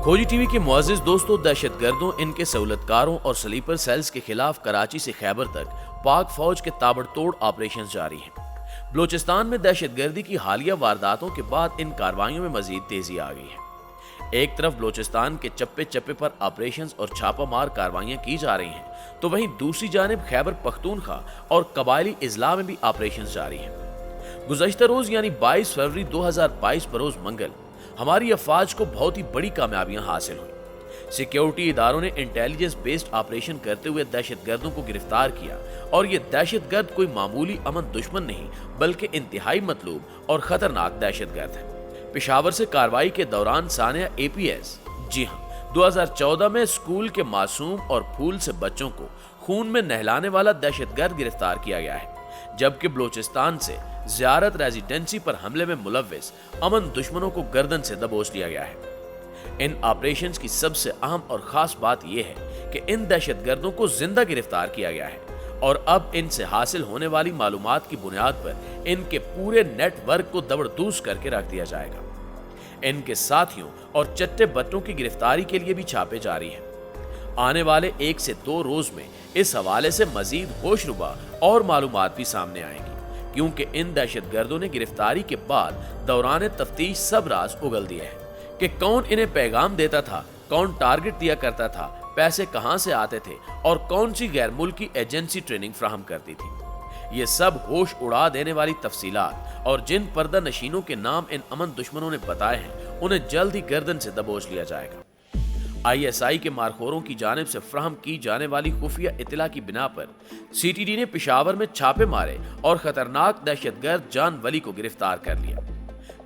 کھوجی T V کے معزز دوستوں، دہشت گردوں، ان کے سہولت کاروں اور سلیپر سیلز کے خلاف کراچی سے خیبر تک پاک فوج کے تابڑ توڑ آپریشنز جاری ہیں۔ بلوچستان میں دہشت گردی کی حالیہ وارداتوں کے بعد ان کارروائیوں میں مزید تیزی آ گئی ہے۔ ایک طرف بلوچستان کے چپے چپے پر آپریشنز اور چھاپہ مار کارروائیاں کی جا رہی ہیں، تو وہیں دوسری جانب خیبر پختونخوا اور قبائلی اضلاع میں بھی آپریشنز جاری ہیں۔ گزشتہ روز یعنی 22 فروری 2022 بروز منگل ہماری افواج کو بہت ہی بڑی کامیابیاں حاصل ہوئیں۔ سیکیورٹی اداروں نے انٹیلیجنس بیسڈ آپریشن کرتے ہوئے دہشت گردوں کو گرفتار کیا، اور یہ دہشت گرد کوئی معمولی امن دشمن نہیں بلکہ انتہائی مطلوب اور خطرناک دہشت گرد ہے۔ پشاور سے کارروائی کے دوران ثانیہ APS، جی ہاں، 2014 میں اسکول کے معصوم اور پھول سے بچوں کو خون میں نہلانے والا دہشت گرد گرفتار کیا گیا ہے، جبکہ بلوچستان سے زیارت ریزیڈنسی پر حملے میں ملوث امن دشمنوں کو گردن سے دبوچ لیا گیا ہے۔ ان آپریشنز کی سب سے اہم اور خاص بات یہ ہے کہ ان دہشت گردوں کو زندہ گرفتار کیا گیا ہے، اور اب ان سے حاصل ہونے والی معلومات کی بنیاد پر ان کے پورے نیٹ ورک کو دبردوز کر کے رکھ دیا جائے گا۔ ان کے ساتھیوں اور چٹے بٹوں کی گرفتاری کے لیے بھی چھاپے جاری ہیں۔ آنے والے 1 سے 2 روز میں اس حوالے سے مزید ہوش ربا اور معلومات بھی سامنے آئیں گی، کیونکہ ان دہشت گردوں نے گرفتاری کے بعد دوران تفتیش سب راز اگل دیے ہیں کہ کون انہیں پیغام دیتا تھا، کون ٹارگٹ دیا کرتا تھا، پیسے کہاں سے آتے تھے اور کون سی غیر ملکی ایجنسی ٹریننگ فراہم کرتی تھی۔ یہ سب ہوش اڑا دینے والی تفصیلات اور جن پردہ نشینوں کے نام ان امن دشمنوں نے بتائے ہیں، انہیں جلد ہی گردن سے دبوچ لیا جائے گا۔ ISI کے مارخوروں کی جانب سے فراہم کی جانے والی خفیہ اطلاع کی بنا پر CTD نے پشاور میں چھاپے مارے اور خطرناک دہشت گرد جان ولی کو گرفتار کر لیا۔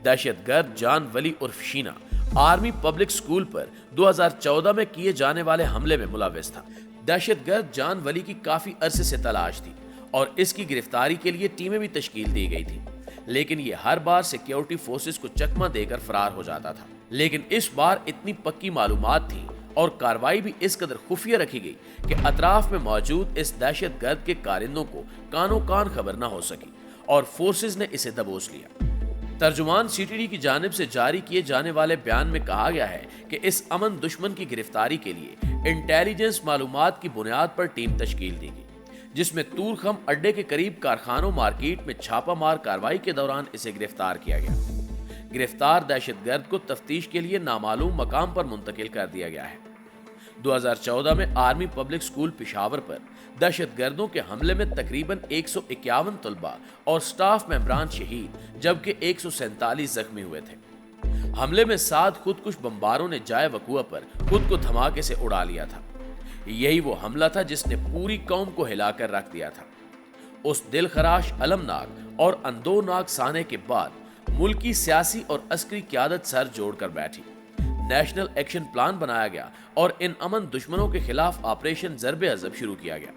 دہشت گرد جان ولی عرف شینا آرمی پبلک سکول پر 2014 میں کیے جانے والے حملے میں ملوث تھا۔ دہشت گرد جان ولی کی کافی عرصے سے تلاش تھی اور اس کی گرفتاری کے لیے ٹیمیں بھی تشکیل دی گئی تھی، لیکن یہ ہر بار سیکیورٹی فورسز کو چکمہ دے کر فرار ہو جاتا تھا۔ لیکن اس بار اتنی پکی معلومات تھی اور کاروائی بھی اس قدر خفیہ رکھی گئی کہ اطراف میں موجود اس دہشت گرد کے کارندوں کو کانوں کان خبر نہ ہو سکی، اور فورسز نے اسے دبوچ لیا۔ ترجمان CTD کی جانب سے جاری کیے جانے والے بیان میں کہا گیا ہے کہ اس امن دشمن کی گرفتاری کے لیے انٹیلیجنس معلومات کی بنیاد پر ٹیم تشکیل دی گئی، جس میں تورخم اڈے کے قریب کارخانوں مارکیٹ میں چھاپہ مار کاروائی کے دوران اسے گرفتار کیا گیا۔ گرفتار دہشت گرد کو تفتیش کے لیے نامعلوم مقام پر منتقل کر دیا گیا ہے۔ 2014 میں آرمی پبلک سکول پشاور پر دہشت گردوں کے حملے میں تقریباً 151 طلباء اور سٹاف ممبران شہید جبکہ 147 زخمی ہوئے تھے۔ حملے میں 7 خودکش بمباروں نے جائے وقوع پر خود کو دھماکے سے اڑا لیا تھا۔ یہی وہ حملہ تھا جس نے پوری قوم کو ہلا کر رکھ دیا تھا۔ اس دل خراش، المناک اور اندوناک سانے کے بعد ملکی سیاسی اور عسکری قیادت سر جوڑ کر بیٹھی۔ نیشنل ایکشن پلان بنایا گیا اور ان امن دشمنوں کے خلاف آپریشن ضرب عضب شروع کیا گیا۔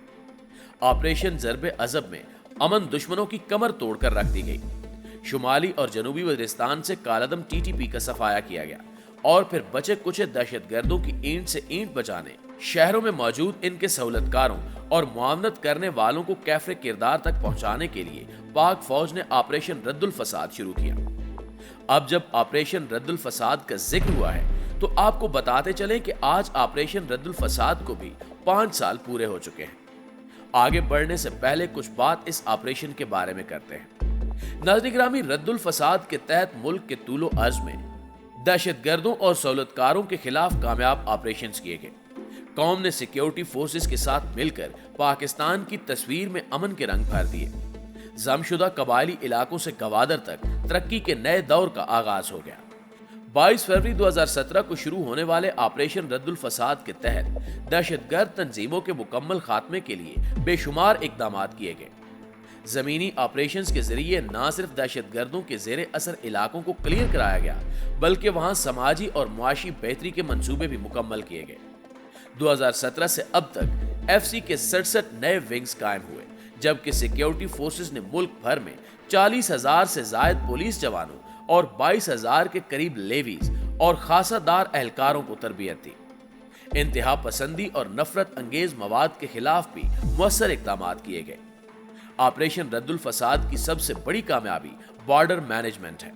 آپریشن ضرب عضب میں امن دشمنوں کی کمر توڑ کر رکھ دی گئی۔ شمالی اور جنوبی وزیرستان سے کالعدم TTP کا صفایا کیا گیا، اور پھر بچے کچے دہشت گردوں کی اینٹ سے اینٹ بچانے، شہروں میں موجود ان کے سہولت کاروں اور معاونت کرنے والوں کو کیفر کردار تک پہنچانے کے لیے پاک فوج نے آپریشن رد الفساد شروع کیا۔ اب جب آپریشن رد الفساد کا ذکر ہوا ہے تو آپ کو بتاتے چلیں کہ آج آپریشن رد الفساد کو بھی 5 سال پورے ہو چکے ہیں۔ آگے بڑھنے سے پہلے کچھ بات اس آپریشن کے بارے میں کرتے ہیں۔ ناظرین گرامی، رد الفساد کے تحت ملک کے طول و عرض میں دہشت گردوں اور سہولت کاروں کے خلاف کامیاب آپریشنز کیے گئے۔ قوم نے سیکیورٹی فورسز کے ساتھ مل کر پاکستان کی تصویر میں امن کے رنگ بھر دیے۔ ضم شدہ قبائلی علاقوں سے گوادر تک ترقی کے نئے دور کا آغاز ہو گیا۔ 22 فروری 2017 کو شروع ہونے والے آپریشن رد الفساد کے تحت دہشت گرد تنظیموں کے مکمل خاتمے کے لیے بے شمار اقدامات کیے گئے۔ زمینی آپریشنز کے ذریعے نہ صرف دہشت گردوں کے زیر اثر علاقوں کو کلیئر کرایا گیا بلکہ وہاں سماجی اور معاشی بہتری کے منصوبے بھی مکمل کیے گئے۔ 2017 سے اب تک FC کے 67 نئے ونگز قائم ہوئے، جبکہ سیکیورٹی فورسز نے ملک بھر میں 40,000 سے زائد پولیس جوانوں اور 22,000 کے قریب لیویز اور خاصہ دار اہلکاروں کو تربیت دی۔ انتہا پسندی اور نفرت انگیز مواد کے خلاف بھی مؤثر اقدامات کیے گئے۔ آپریشن رد الفساد کی سب سے بڑی کامیابی بارڈر مینجمنٹ ہے۔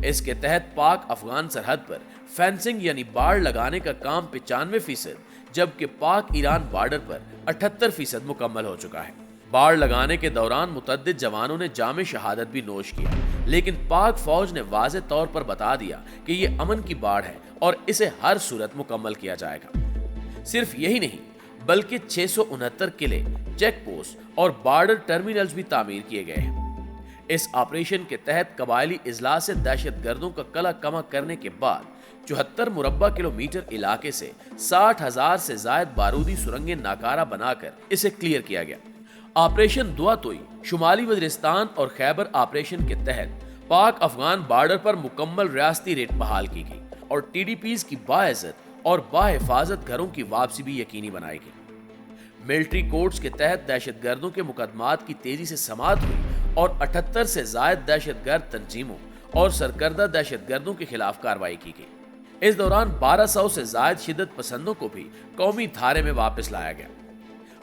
اس کے تحت پاک افغان سرحد پر فینسنگ یعنی باڑ لگانے کا کام 95%، جبکہ پاک ایران بارڈر پر 78% مکمل ہو چکا ہے۔ باڑ لگانے کے دوران متعدد جوانوں نے جام شہادت بھی نوش کیا، لیکن پاک فوج نے واضح طور پر بتا دیا کہ یہ امن کی باڑ ہے اور اسے ہر صورت مکمل کیا جائے گا۔ صرف یہی نہیں بلکہ 669 قلعے، چیک پوسٹ اور بارڈر ٹرمینلز بھی تعمیر کیے گئے ہیں۔ اس آپریشن کے تحت قبائلی اضلاع سے دہشت گردوں کا کلا کما کرنے کے بعد 74 مربع کلومیٹر علاقے سے 60,000 سے زائد بارودی سرنگیں ناکارہ بنا کر اسے کلیئر کیا گیا۔ آپریشن دعا توئی شمالی وزیرستان اور خیبر آپریشن کے تحت پاک افغان بارڈر پر مکمل ریاستی ریٹ بحال کی گئی اور ٹی ڈی پیز کی باعزت اور باحفاظت گھروں کی واپسی بھی یقینی بنائی گئی۔ ملٹری کورٹس کے تحت دہشت گردوں کے مقدمات کی تیزی سے سماعت ہوئی اور 78 سے زائد دہشت گرد تنظیموں اور سرکردہ دہشت گردوں کے خلاف کارروائی کی گئی۔ اس دوران 1200 سے زائد شدت پسندوں کو بھی قومی دھارے میں واپس لایا گیا۔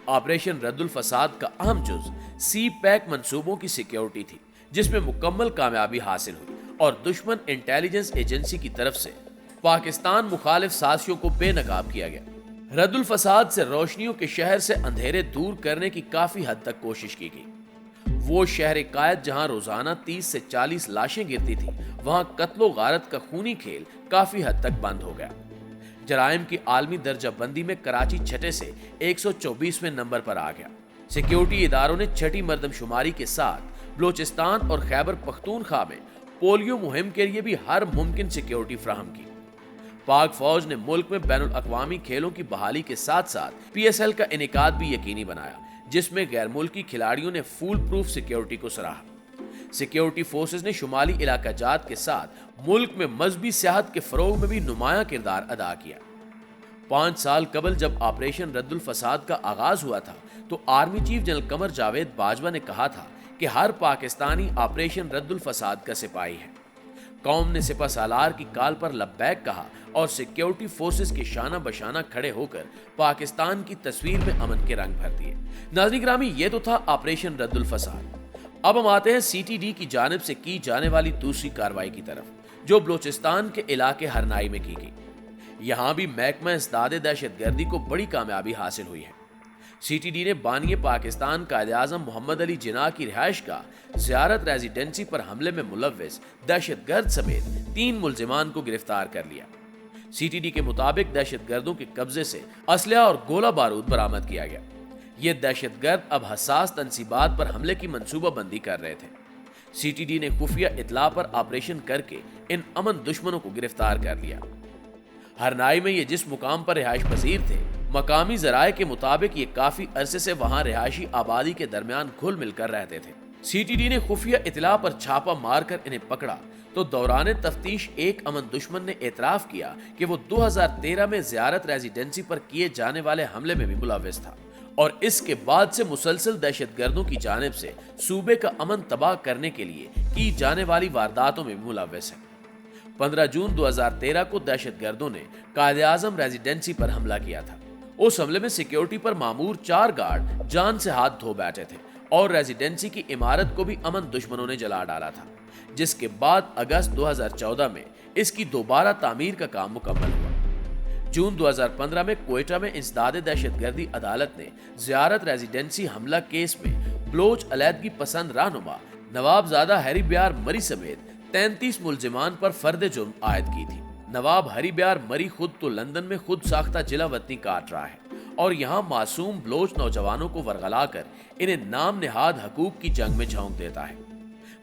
آپریشن رد الفساد کا اہم جز سی پیک منصوبوں کی سیکیورٹی تھی، جس میں مکمل کامیابی حاصل ہوئی اور دشمن انٹیلیجنس ایجنسی کی طرف سے پاکستان مخالف سازشوں کو بے نقاب کیا گیا۔ رد الفساد سے روشنیوں کے شہر سے اندھیرے دور کرنے کی کافی حد تک کوشش کی گئی۔ وہ شہر قائد جہاں روزانہ 30 سے 40 لاشیں گرتی تھی، وہاں قتل و غارت کا خونی کھیل کافی حد تک بند ہو گیا۔ جرائم کی عالمی درجہ بندی میں کراچی چھٹے سے 124ویں نمبر پر آ گیا۔ سیکیورٹی اداروں نے چھٹی مردم شماری کے ساتھ بلوچستان اور خیبر پختونخوا میں پولیو مہم کے لیے بھی ہر ممکن سیکیورٹی فراہم کی۔ پاک فوج نے ملک میں بین الاقوامی کھیلوں کی بحالی کے ساتھ ساتھ PSL کا انعقاد بھی یقینی بنایا، جس میں غیر ملکی کھلاڑیوں نے فول پروف سیکیورٹی کو سراہا۔ سیکیورٹی فورسز نے شمالی علاقہ جات کے ساتھ ملک میں مذہبی سیاحت کے فروغ میں بھی نمایاں کردار ادا کیا۔ 5 سال قبل جب آپریشن رد الفساد کا آغاز ہوا تھا تو army chief general Qamar Javed Bajwa نے کہا تھا کہ ہر پاکستانی آپریشن رد الفساد کا سپاہی ہے۔ قوم نے سپہ سالار کی کال پر لبیک کہا اور سیکیورٹی فورسز کے شانہ بشانہ کھڑے ہو کر پاکستان کی تصویر میں امن کے رنگ بھر دیے۔ ناظرین گرامی، یہ تو تھا آپریشن رد الفساد۔ اب ہم آتے ہیں CTD کی جانب سے کی جانے والی دوسری کارروائی کی طرف، جو بلوچستان کے علاقے ہرنائی میں کی گئی۔ یہاں بھی محکمہ اسداد دہشت گردی کو بڑی کامیابی حاصل ہوئی ہے۔ CTD نے بانی پاکستان قائد اعظم محمد علی جناح کی رہائش گاہ زیارت ریزیڈنسی پر حملے میں ملوث دہشت گرد سمیت 3 ملزمان کو گرفتار کر لیا۔ CTD کے مطابق دہشت گردوں کے قبضے سے اسلحہ اور گولہ بارود برآمد کیا گیا۔ یہ دہشت گرد اب حساس تنصیبات پر حملے کی منصوبہ بندی کر رہے تھے۔ CTD نے خفیہ اطلاع پر آپریشن کر کے ان امن دشمنوں کو گرفتار کر لیا۔ ہرنائی میں یہ جس مقام پر رہائش پذیر تھے، مقامی ذرائع کے مطابق یہ کافی عرصے سے وہاں رہائشی آبادی کے درمیان گھل مل کر رہتے تھے۔ CTD نے خفیہ اطلاع پر چھاپا مار کر انہیں پکڑا تو دوران تفتیش ایک امن دشمن نے اعتراف کیا کہ وہ 2013 میں زیارت ریزیڈنسی پر کیے جانے والے حملے میں بھی ملوث تھا اور اس کے بعد سے مسلسل دہشت گردوں کی جانب سے صوبے کا امن تباہ کرنے کے لیے کی جانے والی وارداتوں میں بھی ملوث ہے۔ 15 جون 2013 کو دہشت گردوں نے قائد اعظم ریزیڈنسی پر حملہ کیا تھا۔ اس حملے میں سیکیورٹی پر مامور 4 گارڈ جان سے ہاتھ دھو بیٹھے تھے اور ریزیڈنسی کی عمارت کو بھی امن دشمنوں نے جلا ڈالا تھا، جس کے بعد اگست 2014 میں اس کی دوبارہ تعمیر کا کام مکمل ہوا۔ جون 2015 میں کوئٹہ میں انسداد دہشت گردی عدالت نے زیارت ریزیڈنسی حملہ کیس میں بلوچ علیحدگی پسند رہنما نواب زادہ ہری بیار مری سمیت 33 ملزمان پر فرد جرم عائد کی تھی۔ نواب ہری بیار مری خود تو لندن میں خود ساختہ جلا وطنی کاٹ رہا ہے اور یہاں معصوم بلوچ نوجوانوں کو ورغلا کر انہیں نام نہاد حقوق کی جنگ میں جھونک دیتا ہے۔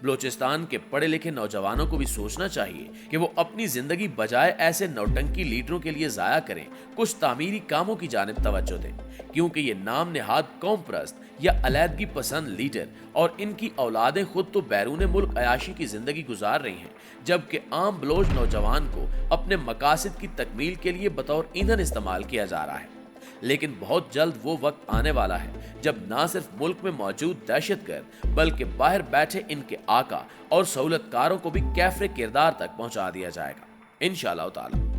بلوچستان کے پڑھے لکھے نوجوانوں کو بھی سوچنا چاہیے کہ وہ اپنی زندگی بجائے ایسے نوٹنکی لیڈروں کے لیے ضائع کریں، کچھ تعمیری کاموں کی جانب توجہ دیں، کیونکہ یہ نام نہاد قوم پرست یا علیحدگی پسند لیڈر اور ان کی اولادیں خود تو بیرون ملک عیاشی کی زندگی گزار رہی ہیں، جبکہ عام بلوچ نوجوان کو اپنے مقاصد کی تکمیل کے لیے بطور ایندھن استعمال کیا جا رہا ہے۔ لیکن بہت جلد وہ وقت آنے والا ہے جب نہ صرف ملک میں موجود دہشت گرد بلکہ باہر بیٹھے ان کے آقا اور سہولت کاروں کو بھی کیفر کردار تک پہنچا دیا جائے گا، انشاءاللہ تعالی۔